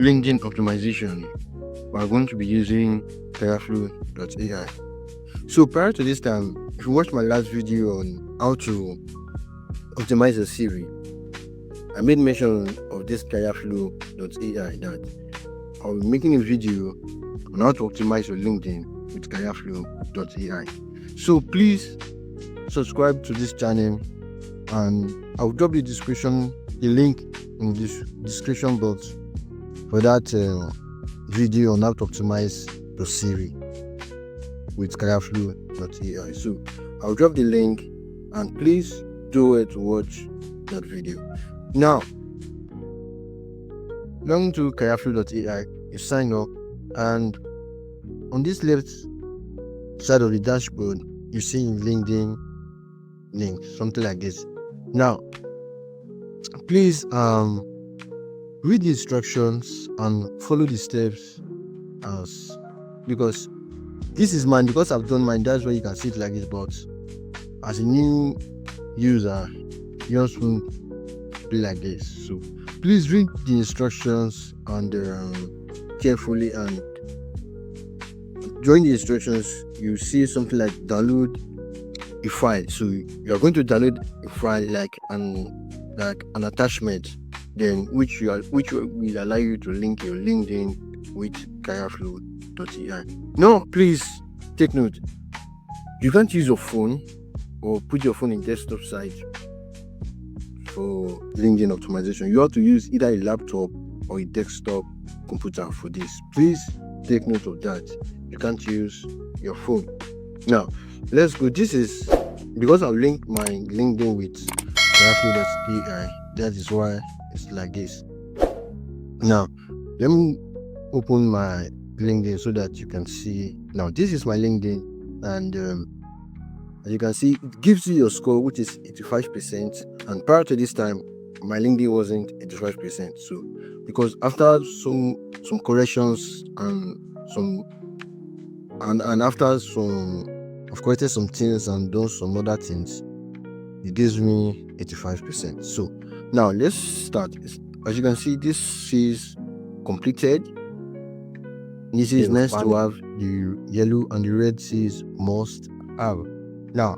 LinkedIn optimization, we're going to be using Teraflow.ai. So prior to this time, if you watched my last video on how to optimize a CV, I made mention of this Teraflow.ai that I'll be making a video on how to optimize your LinkedIn with Teraflow.ai. So please subscribe to this channel, and I'll drop the link in this description box for that video on how to optimize your CV with Teraflow.ai. So I'll drop the link, and please do it to watch that video. Now, log to Teraflow.ai, you sign up, and on this left side of the dashboard, you see LinkedIn link, something like this. Now, please read the instructions and follow the steps because this is mine. Because I've done mine, that's why you can see it like this. But as a new user, you just won't be like this. So please read the instructions and carefully, and during the instructions you see something like download a file. So you're going to download a file like an attachment, then which will allow you to link your LinkedIn with Teraflow.ai. Now, please take note, you can't use your phone or put your phone in desktop side for LinkedIn optimization. You have to use either a laptop or a desktop computer for this. Please take note of that. You can't use your phone. Now, let's go. This is because I've linked my LinkedIn with Teraflow.ai. That is why it's like this. Now, let me open my LinkedIn so that you can see. Now, this is my LinkedIn, and as you can see, it gives you your score, which is 85%. And prior to this time, my LinkedIn wasn't 85%. So, because after some corrections and after I've corrected some things and done some other things, it gives me 85%. So now let's start. As you can see, this is completed. This is nice to have. The yellow and the red says must have. Now,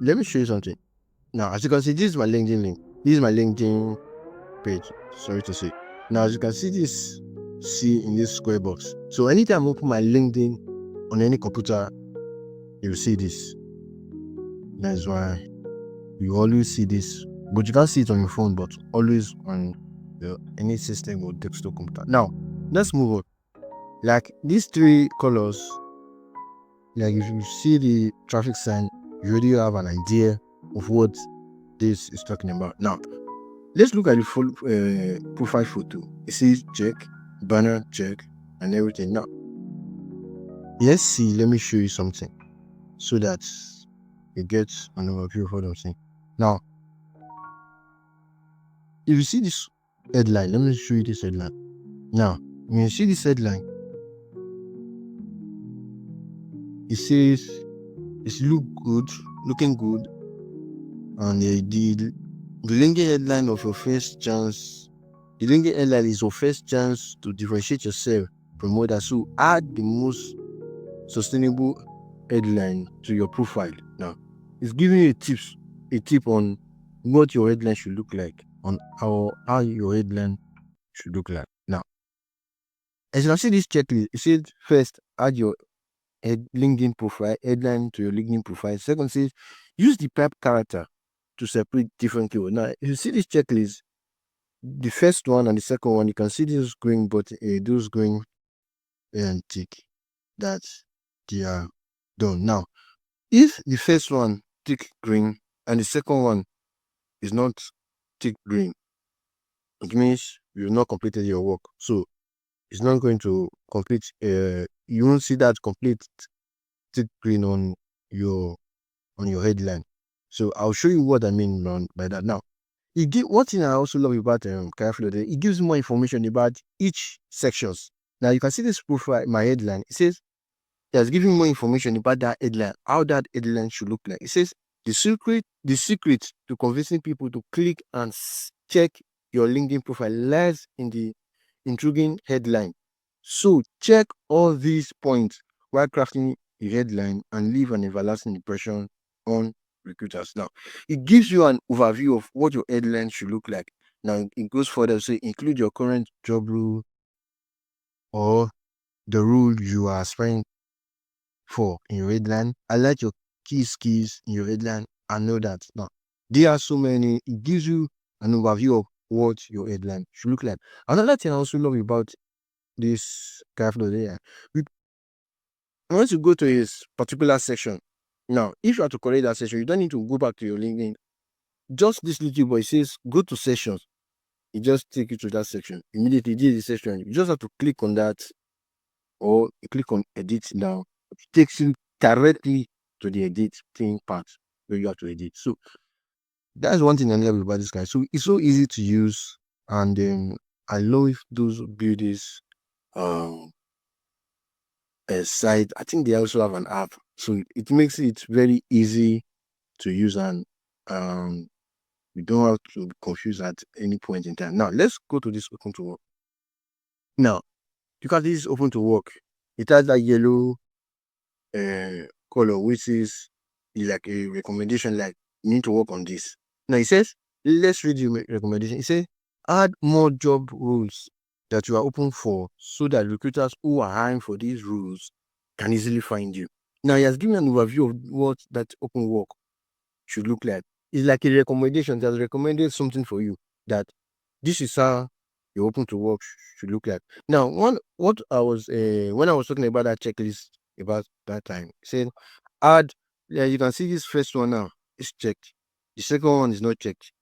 let me show you something. Now, as you can see, this is my LinkedIn link. This is my LinkedIn page. Sorry to say. Now, as you can see this, in this square box. So anytime I open my LinkedIn on any computer, you'll see this. That's why you always see this, but you can't see it on your phone, but always on any system or desktop computer. Now, let's move on. Like these three colors, like if you see the traffic sign, you already have an idea of what this is talking about. Now, let's look at the full profile photo. It says check, banner check, and everything. Now, let's see. Let me show you something so that you get an overview of what I'm saying. Now, if you see this headline, let me show you this headline. Now, when you see this headline, it says it's looking good, and the LinkedIn headline of your first chance. The LinkedIn headline is your first chance to differentiate yourself from others. So add the most sustainable headline to your profile. Now, it's giving you a tip on what your headline should look like, on how your headline should look like. Now, as you can see this checklist, it says first, add your LinkedIn profile headline to your LinkedIn profile. Second says, use the pipe character to separate different keywords. Now, if you see this checklist, the first one and the second one, you can see those green button, those green and tick that they are done. Now, if the first one tick green and the second one is not tick green, it means you've not completed your work. So it's not going to complete. You won't see that complete tick green on your headline. So I'll show you what I mean by that. Now, one thing I also love about Teraflow, it gives more information about each sections. Now you can see this profile, my headline. It says it's giving more information about that headline, how that headline should look like. It says the secret to convincing people to click and check your LinkedIn profile lies in the intriguing headline. So check all these points while crafting a headline and leave an everlasting impression on recruiters. Now, it gives you an overview of what your headline should look like. Now, it goes further to say include your current job role or the role you are aspiring for in your headline. Highlight your key skills in your headline and know that. Now, there are so many. It gives you an overview of what your headline should look like. Another thing I also love about this graphic there, we once you go to his particular section, now if you are to correct that section, you don't need to go back to your LinkedIn. Just this little boy says go to sessions. It just take you to that section. Immediately did the section. You just have to click on that or you click on edit now. It takes you directly to the edit thing part where you have to edit. So that's one thing I love about this guy. So it's so easy to use, and I love those builders um site. I think they also have an app, so it makes it very easy to use, and um we don't have to be confused at any point in time. Now let's go to this open to work. Now look at this open to work. It has that yellow color, which is like a recommendation, like you need to work on this. Now it says, let's read the recommendation. It says, add more job roles that you are open for so that recruiters who are hiring for these roles can easily find you. Now he has given an overview of what that open work should look like. It's like a recommendation that recommended something for you, that this is how your open to work should look like. Now, one what I was when I was talking about that checklist about that time, saying add, yeah, you can see this first one now is checked. The second one is not checked.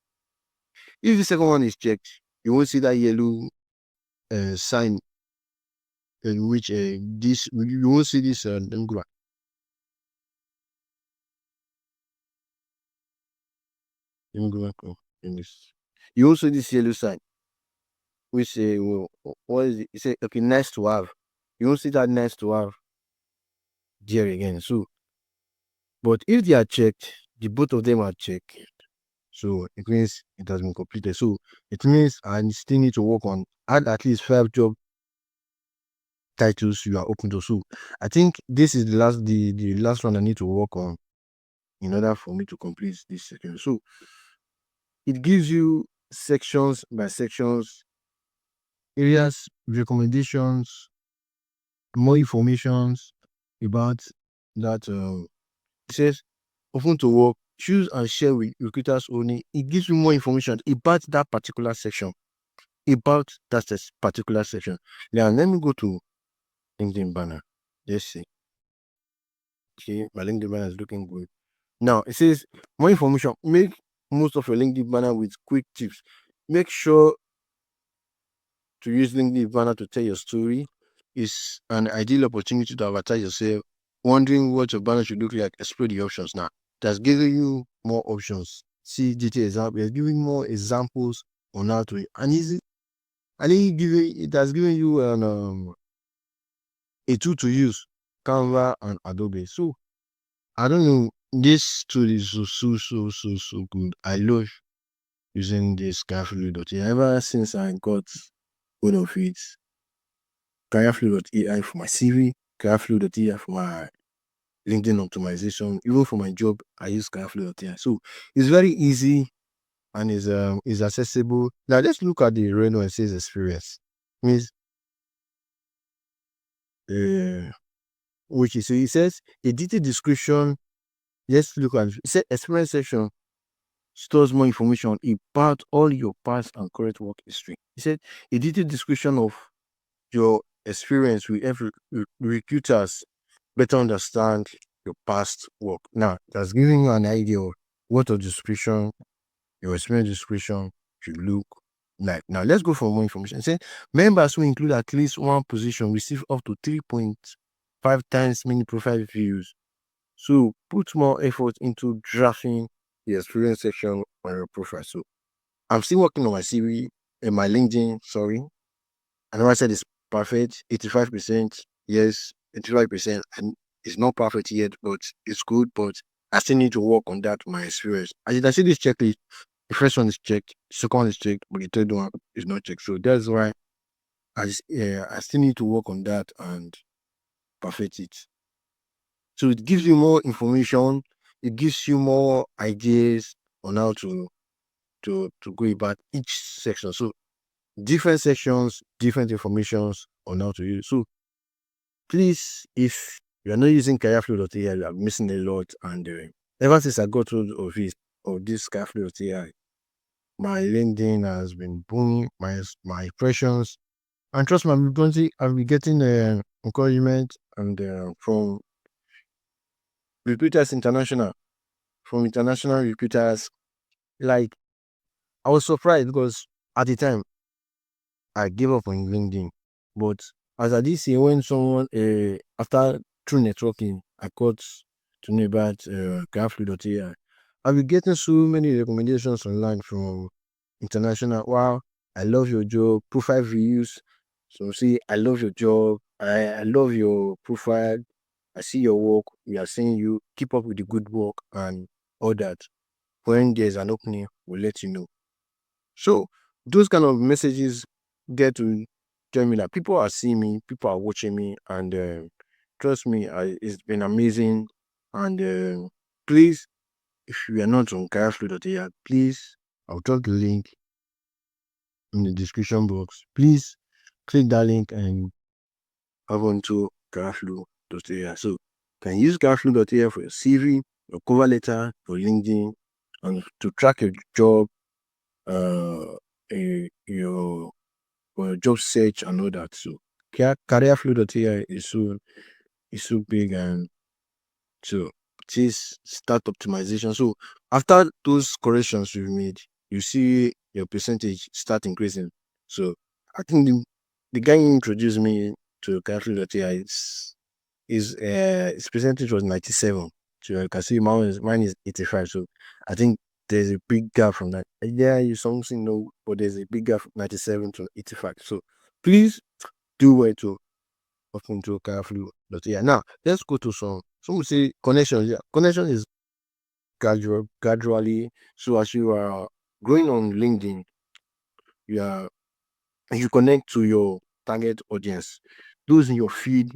If the second one is checked, you won't see that yellow sign in which this you won't see this. Let me go back. Let me go back. Oh, in this, you also see this yellow sign which say, well, what is it? You say, okay, nice to have. You won't see that nice to have there again. So, but if they are checked, the both of them are checked. So it means it has been completed. So it means I still need to work on add at least 5 job titles you are open to. So I think this is the last one I need to work on in order for me to complete this section. So it gives you sections by sections, areas, recommendations, more informations about that. It says open to work, choose and share with recruiters only. It gives you more information about that particular section. Particular section. Now let me go to LinkedIn banner. Let's see. Okay, my LinkedIn banner is looking good. Now it says more information. Make most of your LinkedIn banner with quick tips. Make sure to use LinkedIn banner to tell your story. Is an ideal opportunity to advertise yourself. Wondering what your banner should look like? Explore the options now. That's giving you more options. See detailed example. It's giving more examples on how to and easy. And it has given you a tool to use, Canva and Adobe. So I don't know. This tool is so good. I love using this Carefully.ai. Ever since I got hold of it, Carefully.ai for my CV, Carefully.ai for my LinkedIn optimization. Even for my job, I use Carefully.ai. So it's very easy and is accessible. Now let's look at the Reno and sales experience. Means which is so it says a detailed description. Let's look at it. It says experience section stores more information about all your past and current work history. It said a detailed description of your experience will help recruiters better understand your past work. Now, that's giving you an idea of what your description, your experience description should look like. Now, let's go for more information. It said members who include at least one position receive up to 3.5 times many profile views. So put more effort into drafting the experience section on your profile. So I'm still working on my CV and my LinkedIn. Sorry, I know I said it's perfect, 85%. Yes, 85%, and it's not perfect yet, but it's good. But I still need to work on that. My experience. As you can see, this checklist The first one is checked, the second one is checked, but the third one is not checked. So that's why I still need to work on that and perfect it. So it gives you more information, it gives you more ideas on how to go about each section. So different sections, different informations on how to use. So please, if you are not using careerflow.ai, you are missing a lot. And ever since I got hold of it, of this careerflow.ai, my LinkedIn has been booming, my impressions. And trust me, I'll be getting encouragement and from Recuiters International, from international recruiters. Like, I was surprised because at the time I gave up on LinkedIn. But as I did say, when someone, after through networking, I got to know about Graph.ai, I've been getting so many recommendations online from international. Wow, I love your job, profile views. So see, I love your job. I love your profile. I see your work. We are seeing you. Keep up with the good work and all that. When there's an opening, we'll let you know. So those kind of messages get to tell me that people are seeing me, people are watching me, and trust me, it's been amazing. And please, if you are not on careflow.ai, please, I'll drop the link in the description box. Please click that link and have on to careflow.ai. So you can use careflow.ai for your CV, your cover letter, for LinkedIn, and to track your job, uh, your for your job search and all that. So careerflow.ai is so big, and so this start optimization. So after those corrections you've made, you see your percentage start increasing. So I think the guy who introduced me to careerflow.ai his percentage was 97. So you can see mine is 85. So I think there's a big gap from that. Yeah, you something know, but there's a big gap from 97 to 85. So please do well to open to Careflu.ai. Now let's go to some will say connection. Yeah, connection is gradually. So as you are growing on LinkedIn, you are you connect to your target audience, those in your feed,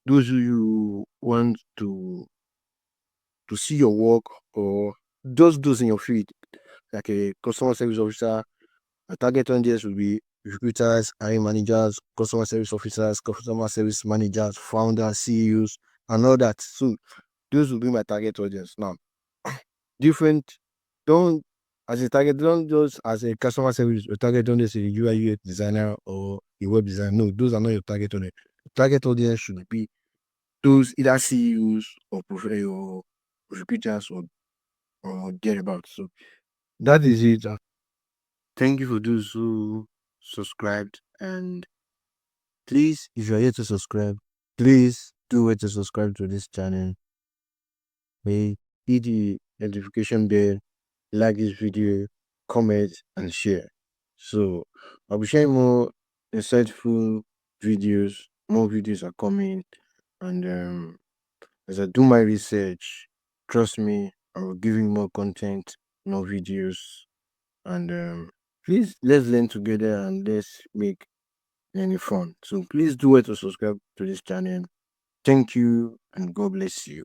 those who you want to see your work, or just those in your feed, like a customer service officer. A target audience will be recruiters, hiring managers, customer service officers, customer service managers, founders, CEOs, and all that. So those will be my target audience. Now, different don't as a target, don't just as a customer service your target audience is a UI UX designer or a web designer. No, those are not your target audience. Target audience should be those either CEOs or or recruiters or thereabouts. So that is it. Thank you for those who subscribed. And please, if you're yet to subscribe, please do it to subscribe to this channel. May hit the notification bell, like this video, comment, and share. So I'll be sharing more insightful videos. More videos are coming, and as I do my research, trust me, I will give you more content, more videos, and please let's learn together and let's make any fun. So please do it to subscribe to this channel. Thank you and God bless you.